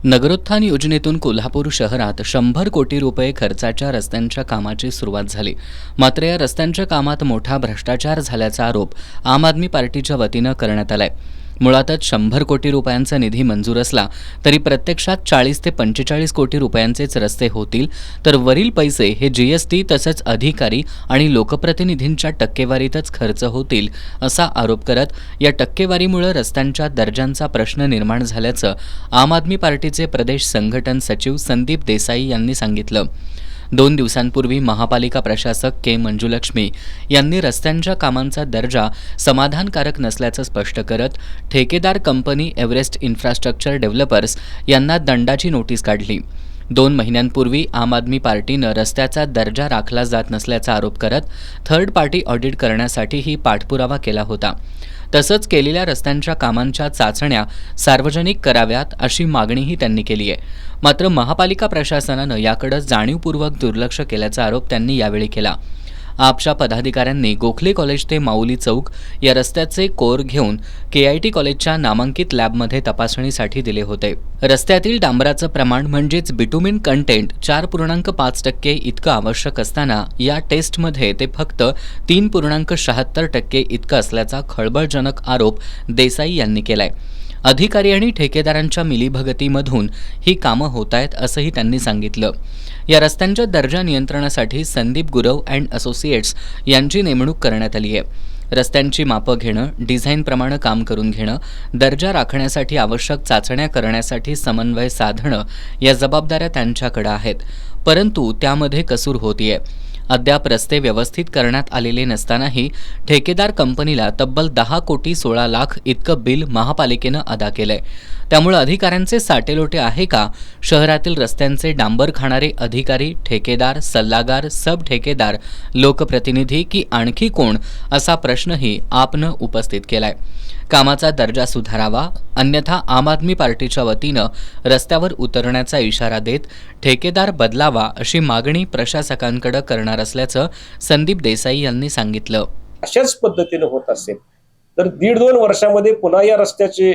नगरोत्थान योजनेतून कोल्हापूर शहरात 100 कोटी रुपये खर्चाच्या रस्त्यांच्या कामाची सुरुवात झाली. मात्र या रस्त्यांच्या कामात मोठा भ्रष्टाचार झाल्याचा आरोप आम आदमी पार्टीच्या वतीनं करण्यात आलाय. मुळातच 100 कोटी रुपयांचा निधी मंजूर असला तरी प्रत्यक्षात 40 ते 45 कोटी रुपयांचेच रस्ते होतील, तर वरील पैसे हे जीएसटी तसंच अधिकारी आणि लोकप्रतिनिधींच्या टक्केवारीतच खर्च होतील असा आरोप करत या टक्केवारीमुळे रस्त्यांच्या दर्जांचा प्रश्न निर्माण झाल्याचं आम आदमी पार्टीचे प्रदेश संघटन सचिव संदीप देसाई यांनी सांगितलं. 2 दिवसांपूर्वी महापालिका प्रशासक के मंजुलक्ष्मी यांनी रस्त्यांच्या कामांचा दर्जा समाधानकारक नसल्याचं स्पष्ट करत ठेकेदार कंपनी एव्हरेस्ट इन्फ्रास्ट्रक्चर डेव्हलपर्स यांना दंडाची नोटीस काढली. 2 महिन्यांपूर्वी आम आदमी पार्टीनं रस्त्याचा दर्जा राखला जात नसल्याचा आरोप करत थर्ड पार्टी ऑडिट करण्यासाठीही पाठपुरावा केला होता. तसंच केलेल्या रस्त्यांच्या कामांच्या चाचण्या सार्वजनिक कराव्यात अशी मागणीही त्यांनी केली आहे. मात्र महापालिका प्रशासनानं याकडे जाणीवपूर्वक दुर्लक्ष केल्याचा आरोप त्यांनी यावेळी केला. आपच्या पदाधिकाऱ्यांनी गोखले कॉलेज ते माऊली चौक या रस्त्याचे कोर घेऊन KIT कॉलेजच्या नामांकित लॅबमध्ये तपासणीसाठी दिले होते. रस्त्यातील डांबराचं प्रमाण म्हणजेच बिटुमिन कंटेंट 4.5% इतकं आवश्यक असताना या टेस्टमध्ये ते फक्त 3.76% इतकं असल्याचा खळबळजनक आरोप देसाई यांनी केलाय. अधिकारी आणि ठेकेदारांच्या मिलीभगतीमधून ही कामं होत आहेत असंही त्यांनी सांगितलं. या रस्त्यांच्या दर्जा नियंत्रणासाठी संदीप गुरव अँड असोसिएट्स यांची नेमणूक करण्यात आली आहे. रस्त्यांची मापं घेणं, डिझाईनप्रमाणे काम करून घेणं, दर्जा राखण्यासाठी आवश्यक चाचण्या करण्यासाठी समन्वय साधणं या जबाबदाऱ्या त्यांच्याकडे आहेत. परंतु त्यामध्ये कसूर होतीये. अद्याप रस्ते व्यवस्थित करण्यात आलेले नसतानाही ठेकेदार कंपनीला तब्बल 10 कोटी 16 लाख इतकं बिल महापालिकेनं अदा केलंय. त्यामुळे अधिकाऱ्यांचे साटेलोटे आहे का? शहरातील रस्त्यांचे डांबर खाणारे अधिकारी, ठेकेदार, सल्लागार, सब ठेकेदार, लोकप्रतिनिधी की आणखी कोण असा प्रश्नही आपनं उपस्थित केलाय. कामाचा दर्जा सुधारावा, अन्यथा आम आदमी पार्टीच्या वतीनं रस्त्यावर उतरण्याचा इशारा देत ठेकेदार बदलावा अशी मागणी प्रशासकांकडे करणार असल्याचं संदीप देसाई यांनी सांगितलं. अशाच पद्धतीने होत असेल तर 1.5-2 वर्षामध्ये पुन्हा या रस्त्याचे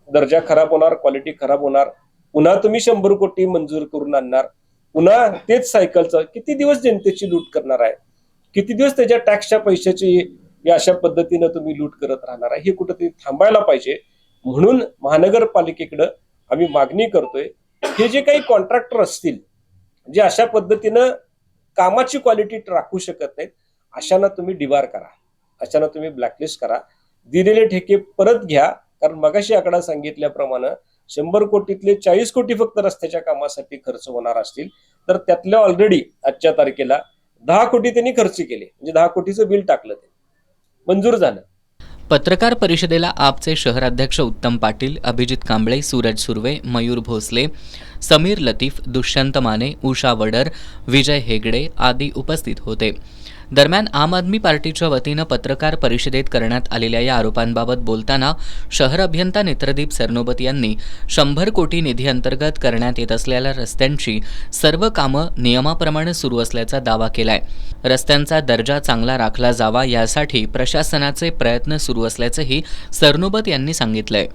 दर्जा खराब होणार, क्वालिटी खराब होणार, पुन्हा तुम्ही 100 कोटी मंजूर करून आणणार, पुन्हा तेच सायकलचं किती दिवस जनतेची लूट करणार आहे, किती दिवस त्याच्या टॅक्सच्या पैशाची या अशा पद्धतीनं तुम्ही लूट करत राहणार आहे. हे कुठेतरी थांबायला पाहिजे. म्हणून महानगरपालिकेकडे आम्ही मागणी करतोय, हे जे काही कॉन्ट्रॅक्टर असतील जे अशा पद्धतीनं कामाची क्वालिटी राखू शकत नाहीत, अशांना तुम्ही डिबार करा, अशांना तुम्ही ब्लॅकलिस्ट करा, दिलेले ठेके परत घ्या. कारण मगाशी आकडा सांगितल्याप्रमाणे 100 कोटीतले 40 कोटी फक्त रस्त्याच्या कामासाठी खर्च होणार असतील, तर त्यातल्या ऑलरेडी आजच्या तारखेला 10 कोटी त्यांनी खर्च केले, म्हणजे 10 कोटीचं बिल टाकलं, ते मंजूर झालं. पत्रकार परिषदेला आपचे शहराध्यक्ष उत्तम पाटील, अभिजित कांबळे, सूरज सुर्वे, मयूर भोसले, समीर लतीफ, दुष्यंत माने, उषा वडर, विजय हेगडे आदी उपस्थित होते. दरम्यान आम आदमी पार्टीच्या वतीनं पत्रकार परिषदेत करण्यात आलेल्या या आरोपांबाबत बोलताना शहर अभियंता नेत्रदीप सरनोबत यांनी 100 कोटी निधी अंतर्गत करण्यात येत असलेल्या रस्त्यांची सर्व कामं नियमाप्रमाणे सुरू असल्याचा दावा केलाय. रस्त्यांचा दर्जा चांगला राखला जावा यासाठी प्रशासनाचे प्रयत्न सुरू असल्याचंही सरनोबत यांनी सांगितलंय.